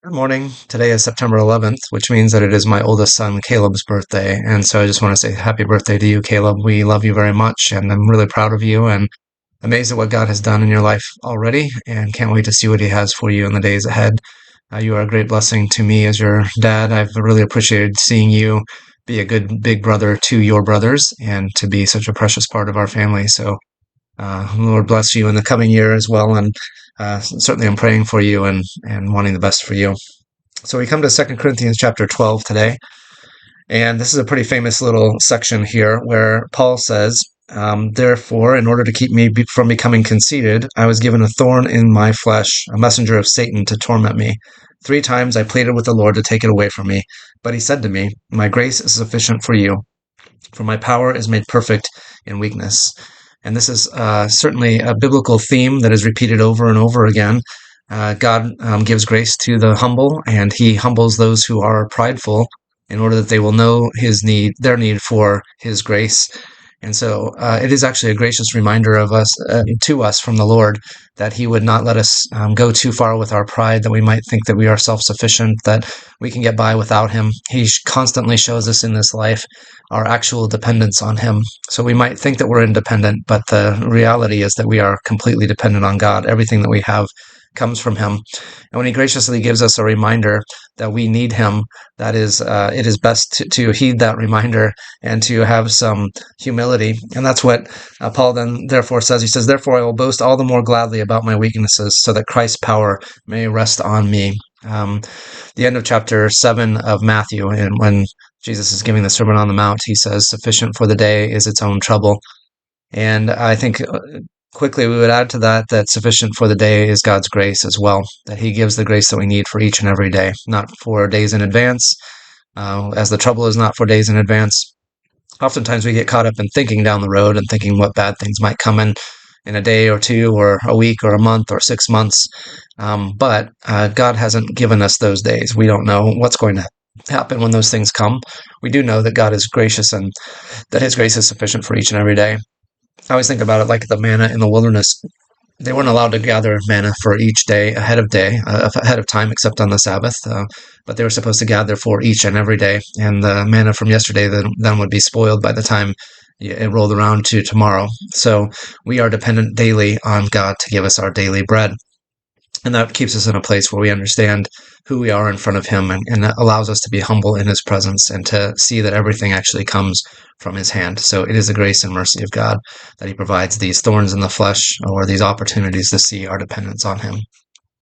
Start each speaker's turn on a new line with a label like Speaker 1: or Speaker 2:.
Speaker 1: Good morning. Today is September 11th, which means that it is my oldest son, Caleb's birthday. And so I just want to say happy birthday to you, Caleb. We love you very much, and I'm really proud of you and amazed at what God has done in your life already, and can't wait to see what He has for you in the days ahead. You are a great blessing to me as your dad. I've really appreciated seeing you be a good big brother to your brothers and to be such a precious part of our family. So, Lord bless you in the coming year as well. And certainly I'm praying for you and wanting the best for you. So we come to Second Corinthians chapter 12 today, and this is a pretty famous little section here where Paul says, therefore, in order to keep me from becoming conceited, I was given a thorn in my flesh, a messenger of Satan to torment me. 3 times I pleaded with the Lord to take it away from me, but he said to me, my grace is sufficient for you, for my power is made perfect in weakness. And this is certainly a biblical theme that is repeated over and over again. God gives grace to the humble, and He humbles those who are prideful in order that they will know their need for His grace. And so it is actually a gracious reminder of us, to us from the Lord, that He would not let us go too far with our pride, that we might think that we are self-sufficient, that we can get by without Him. He constantly shows us in this life our actual dependence on Him. So we might think that we're independent, but the reality is that we are completely dependent on God. Everything that we have comes from Him. And when He graciously gives us a reminder that we need Him, that is, it is best to heed that reminder and to have some humility. And that's what Paul then therefore says. He says, therefore I will boast all the more gladly about my weaknesses so that Christ's power may rest on me. The end of chapter 7 of Matthew, and when Jesus is giving the Sermon on the Mount, he says, sufficient for the day is its own trouble. And I think quickly we would add to that that sufficient for the day is God's grace as well, that He gives the grace that we need for each and every day, not for days in advance, as the trouble is not for days in advance. Oftentimes we get caught up in thinking down the road and thinking what bad things might come in a day or two or a week or a month or 6 months. But God hasn't given us those days. We don't know what's going to happen when those things come. We do know that God is gracious and that His grace is sufficient for each and every day. I always think about it like the manna in the wilderness. They weren't allowed to gather manna for each day ahead of time, except on the Sabbath. But they were supposed to gather for each and every day, and the manna from yesterday then would be spoiled by the time it rolled around to tomorrow. So we are dependent daily on God to give us our daily bread. And that keeps us in a place where we understand who we are in front of Him, and that allows us to be humble in His presence and to see that everything actually comes from His hand. So it is the grace and mercy of God that He provides these thorns in the flesh or these opportunities to see our dependence on Him.